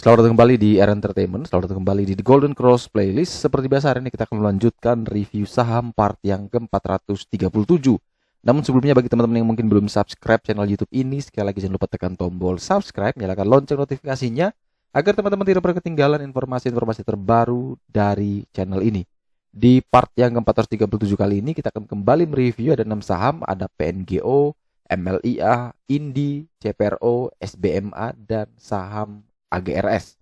Selamat datang kembali di Air Entertainment, selamat datang kembali di The Golden Cross Playlist. Seperti biasa hari ini kita akan melanjutkan review saham part yang ke-437. Namun sebelumnya bagi teman-teman yang mungkin belum subscribe channel YouTube ini, sekali lagi jangan lupa tekan tombol subscribe, nyalakan lonceng notifikasinya agar teman-teman tidak pernah ketinggalan informasi-informasi terbaru dari channel ini. Di part yang ke-437 kali ini kita akan kembali mereview ada 6 saham, ada PNGO, MLIA, INDI, CPRO, SBMA, dan saham AGRS.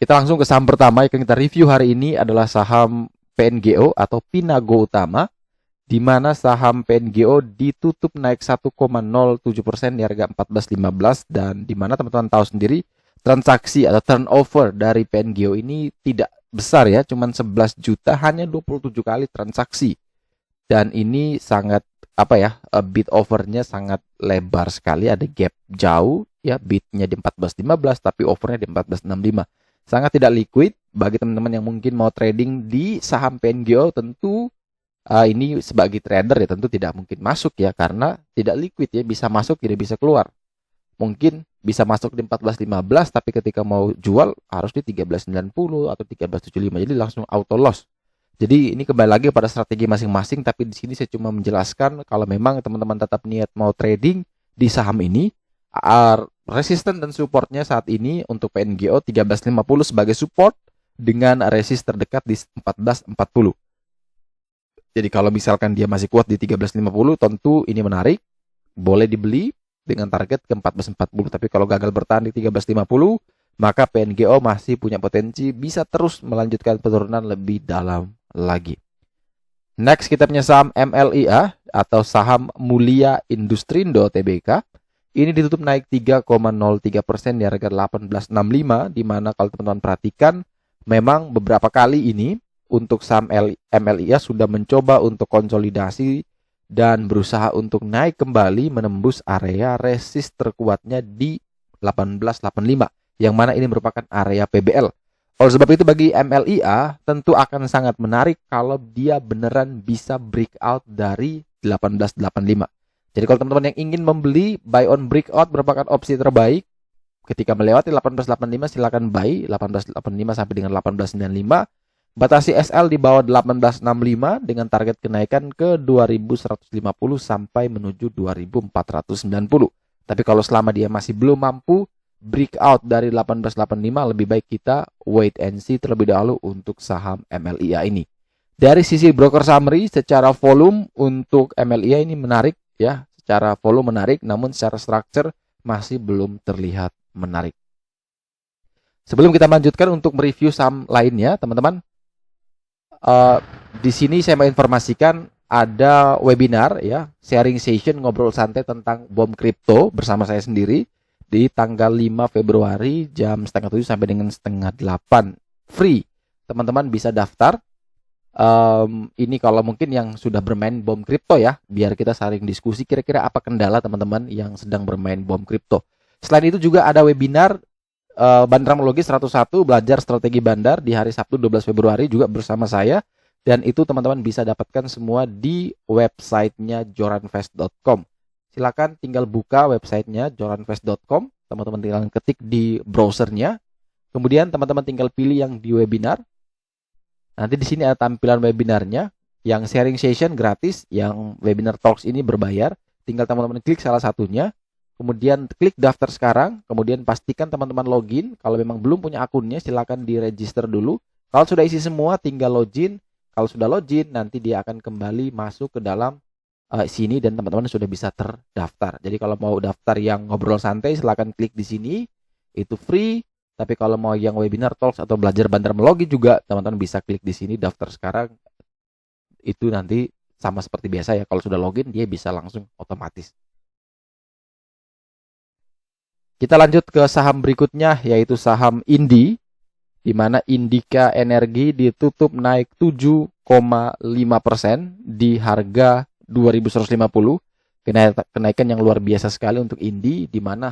Kita langsung ke saham pertama yang kita review hari ini adalah saham PNGO atau Pinago Utama, di mana saham PNGO ditutup naik 1,07% di harga 14.15, dan di mana teman-teman tahu sendiri transaksi atau turnover dari PNGO ini tidak besar ya, cuman 11 juta, hanya 27 kali transaksi. Dan ini sangat bid overnya sangat lebar sekali, ada gap jauh ya, bidnya di 14.15 tapi overnya di 14.65. Sangat tidak liquid bagi teman-teman yang mungkin mau trading di saham PNGO. Tentu ini sebagai trader ya tentu tidak mungkin masuk ya, karena tidak liquid ya, bisa masuk tidak bisa keluar. Mungkin bisa masuk di 14.15 tapi ketika mau jual harus di 13.90 atau 13.75, jadi langsung auto loss. Jadi ini kembali lagi pada strategi masing-masing, tapi di sini saya cuma menjelaskan kalau memang teman-teman tetap niat mau trading di saham ini, resisten dan supportnya saat ini untuk PNGO 13.50 sebagai support dengan resist terdekat di 14.40. Jadi kalau misalkan dia masih kuat di 13.50, tentu ini menarik, boleh dibeli dengan target ke 14.40. Tapi kalau gagal bertahan di 13.50, maka PNGO masih punya potensi bisa terus melanjutkan penurunan lebih dalam lagi. Next kita punya saham MLIA atau saham Mulia Industrindo Tbk. Ini ditutup naik 3,03% di harga 18.65, di mana kalau teman-teman perhatikan memang beberapa kali ini untuk saham MLIA sudah mencoba untuk konsolidasi dan berusaha untuk naik kembali menembus area resist terkuatnya di 18.85, yang mana ini merupakan area PBL. Oleh sebab itu bagi MLIA tentu akan sangat menarik kalau dia beneran bisa breakout dari 18.85. Jadi kalau teman-teman yang ingin membeli, buy on breakout merupakan opsi terbaik. Ketika melewati 18.85 silakan buy 18.85 sampai dengan 18.95. Batasi SL di bawah 18.65 dengan target kenaikan ke 2.150 sampai menuju 2.490. Tapi kalau selama dia masih belum mampu breakout dari 18.85, lebih baik kita wait and see terlebih dahulu untuk saham MLIA ini. Dari sisi broker summary, secara volume untuk MLIA ini menarik ya, secara volume menarik, namun secara structure masih belum terlihat menarik. Sebelum kita lanjutkan untuk mereview saham lainnya, teman-teman, di sini saya mau informasikan ada webinar ya, sharing session ngobrol santai tentang bom kripto bersama saya sendiri di tanggal 5 Februari jam setengah 7 sampai dengan setengah 8, free. Teman-teman bisa daftar. Ini kalau mungkin yang sudah bermain bom kripto ya, biar kita saling diskusi kira-kira apa kendala teman-teman yang sedang bermain bom kripto. Selain itu juga ada webinar Bandarmologi 101 belajar strategi bandar di hari Sabtu 12 Februari juga bersama saya, dan itu teman-teman bisa dapatkan semua di websitenya joranvest.com. Silakan tinggal buka websitenya joranvest.com, teman-teman tinggal ketik di browsernya, kemudian teman-teman tinggal pilih yang di webinar. Nanti di sini ada tampilan webinarnya, yang sharing session gratis, yang webinar talks ini berbayar. Tinggal teman-teman klik salah satunya, kemudian klik daftar sekarang, kemudian pastikan teman-teman login. Kalau memang belum punya akunnya, silakan di-register dulu. Kalau sudah isi semua, tinggal login. Kalau sudah login, nanti dia akan kembali masuk ke dalam sini dan teman-teman sudah bisa terdaftar. Jadi kalau mau daftar yang ngobrol santai, silakan klik di sini, itu free. Tapi kalau mau yang webinar talks atau belajar bandarmologi juga, teman-teman bisa klik di sini daftar sekarang. Itu nanti sama seperti biasa ya, kalau sudah login dia bisa langsung otomatis. Kita lanjut ke saham berikutnya, yaitu saham INDI, di mana Indika Energi ditutup naik 7,5% di harga 2.150. Kenaikan yang luar biasa sekali untuk INDI, di mana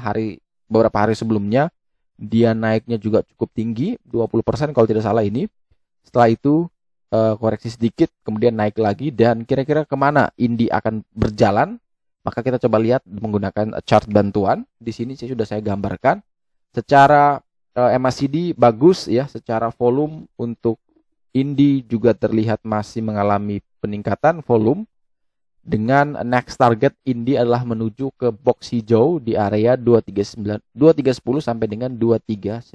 beberapa hari sebelumnya dia naiknya juga cukup tinggi, 20% kalau tidak salah ini. Setelah itu koreksi sedikit, kemudian naik lagi, dan kira-kira kemana INDI akan berjalan? Maka kita coba lihat menggunakan chart bantuan. Di sini saya gambarkan secara MACD bagus ya, secara volume untuk Indi juga terlihat masih mengalami peningkatan volume. Dengan next target Indi adalah menuju ke box hijau di area 2310 sampai dengan 2390.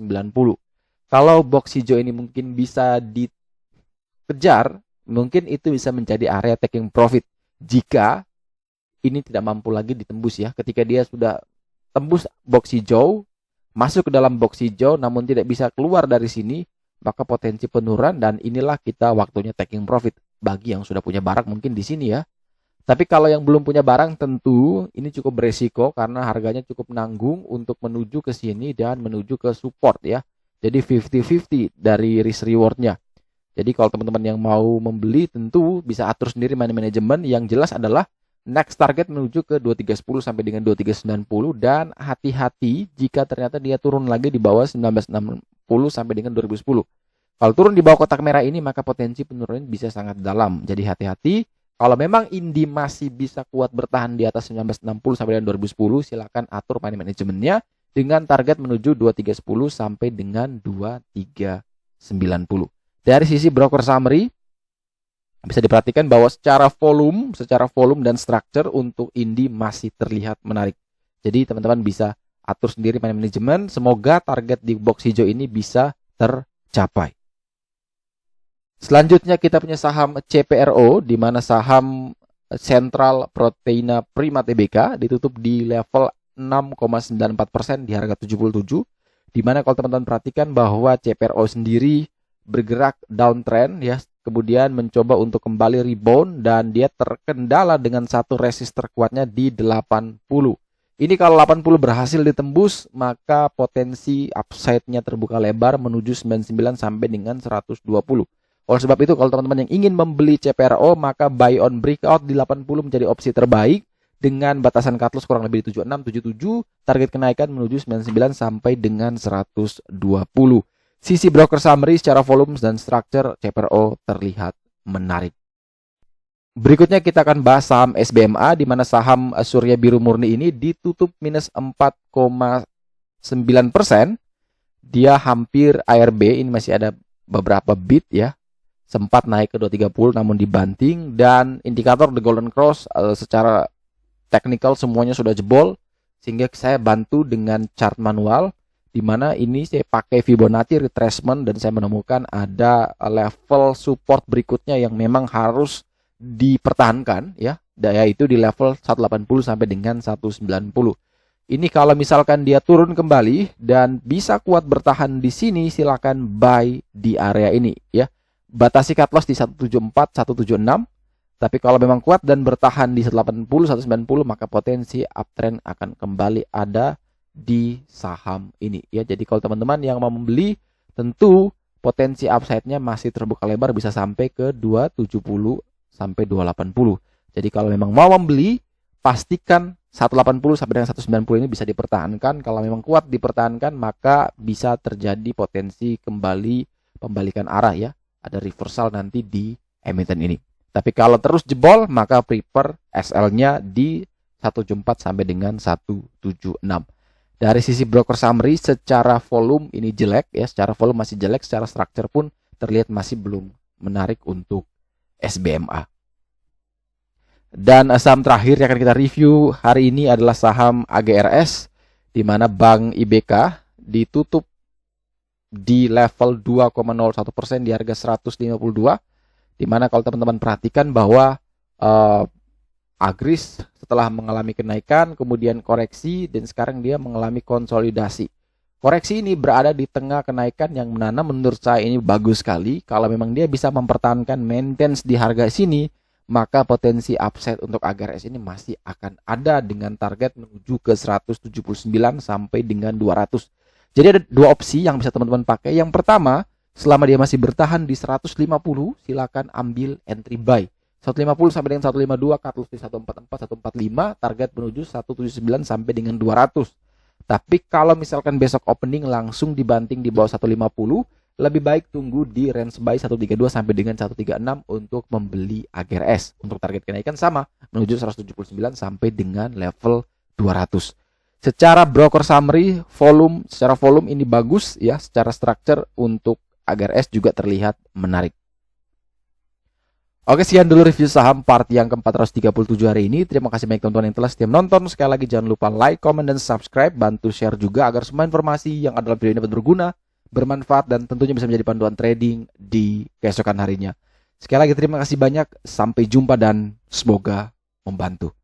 Kalau box hijau ini mungkin bisa dikejar, mungkin itu bisa menjadi area taking profit jika ini tidak mampu lagi ditembus ya. Ketika dia sudah tembus box hijau, masuk ke dalam box hijau namun tidak bisa keluar dari sini, maka potensi penurunan, dan inilah kita waktunya taking profit bagi yang sudah punya barang mungkin di sini ya. Tapi kalau yang belum punya barang tentu ini cukup beresiko karena harganya cukup nanggung untuk menuju ke sini dan menuju ke support ya. Jadi 50-50 dari risk rewardnya. Jadi kalau teman-teman yang mau membeli tentu bisa atur sendiri money management. Yang jelas adalah next target menuju ke 2310 sampai dengan 2390, dan hati-hati jika ternyata dia turun lagi di bawah 1960 sampai dengan 2010. Kalau turun di bawah kotak merah ini maka potensi penurunan bisa sangat dalam. Jadi hati-hati. Kalau memang Indi masih bisa kuat bertahan di atas 1960 sampai dengan 2010, silakan atur money manajemennya dengan target menuju 2310 sampai dengan 2390. Dari sisi broker summary bisa diperhatikan bahwa secara volume dan structure untuk Indi masih terlihat menarik. Jadi teman-teman bisa atur sendiri money management. Semoga target di box hijau ini bisa tercapai. Selanjutnya kita punya saham CPRO, di mana saham Central Proteina Prima Tbk ditutup di level 6,94% di harga 77. Di mana kalau teman-teman perhatikan bahwa CPRO sendiri bergerak downtrend ya, kemudian mencoba untuk kembali rebound dan dia terkendala dengan satu resist terkuatnya di 80. Ini kalau 80 berhasil ditembus, maka potensi upside-nya terbuka lebar menuju 99 sampai dengan 120. Oleh sebab itu kalau teman-teman yang ingin membeli CPRO, maka buy on breakout di 80 menjadi opsi terbaik dengan batasan cut loss kurang lebih di 76, 77, target kenaikan menuju 99 sampai dengan 120. Sisi broker summary secara volume dan structure CPRO terlihat menarik. Berikutnya kita akan bahas saham SBMA, di mana saham Surya Biru Murni ini ditutup minus 4,9%. Dia hampir ARB, ini masih ada beberapa bit ya. Sempat naik ke 230 namun dibanting, dan indikator The Golden Cross secara teknikal semuanya sudah jebol, sehingga saya bantu dengan chart manual, di mana ini saya pakai Fibonacci retracement dan saya menemukan ada level support berikutnya yang memang harus dipertahankan ya, yaitu di level 180 sampai dengan 190. Ini kalau misalkan dia turun kembali dan bisa kuat bertahan di sini, silakan buy di area ini ya. Batasi cut loss di 174, 176. Tapi kalau memang kuat dan bertahan di 180, 190, maka potensi uptrend akan kembali ada di saham ini ya. Jadi kalau teman-teman yang mau membeli, tentu potensi upside-nya masih terbuka lebar, bisa sampai ke 270 sampai 280. Jadi kalau memang mau membeli, pastikan 180 sampai dengan 190 ini bisa dipertahankan. Kalau memang kuat dipertahankan, maka bisa terjadi potensi kembali pembalikan arah ya. Ada reversal nanti di emiten ini. Tapi kalau terus jebol, maka prepare SL-nya di 174 sampai dengan 176. Dari sisi broker summary, secara volume ini jelek ya, secara volume masih jelek, secara structure pun terlihat masih belum menarik untuk SBMA. Dan saham terakhir yang akan kita review hari ini adalah saham AGRS, di mana Bank IBK ditutup di level 2,01% di harga 152, di mana kalau teman-teman perhatikan bahwa Agris setelah mengalami kenaikan, kemudian koreksi, dan sekarang dia mengalami konsolidasi. Koreksi ini berada di tengah kenaikan yang menanam, menurut saya ini bagus sekali. Kalau memang dia bisa mempertahankan maintenance di harga sini, maka potensi upside untuk AGRS ini masih akan ada dengan target menuju ke 179 sampai dengan 200. Jadi ada dua opsi yang bisa teman-teman pakai. Yang pertama, selama dia masih bertahan di 150, silakan ambil entry buy. 150 sampai dengan 152, cut loss di 144, 145, target menuju 179 sampai dengan 200. Tapi kalau misalkan besok opening langsung dibanting di bawah 150, lebih baik tunggu di range buy 132 sampai dengan 136 untuk membeli AGRS. Untuk target kenaikan sama, menuju 179 sampai dengan level 200. Secara broker summary, secara volume ini bagus ya, secara structure untuk agar S juga terlihat menarik. Oke, sekian dulu review saham part yang ke-437 hari ini. Terima kasih banyak teman-teman yang telah setia menonton. Sekali lagi jangan lupa like, comment, dan subscribe. Bantu share juga agar semua informasi yang ada dalam video ini dapat berguna, bermanfaat, dan tentunya bisa menjadi panduan trading di keesokan harinya. Sekali lagi terima kasih banyak. Sampai jumpa dan semoga membantu.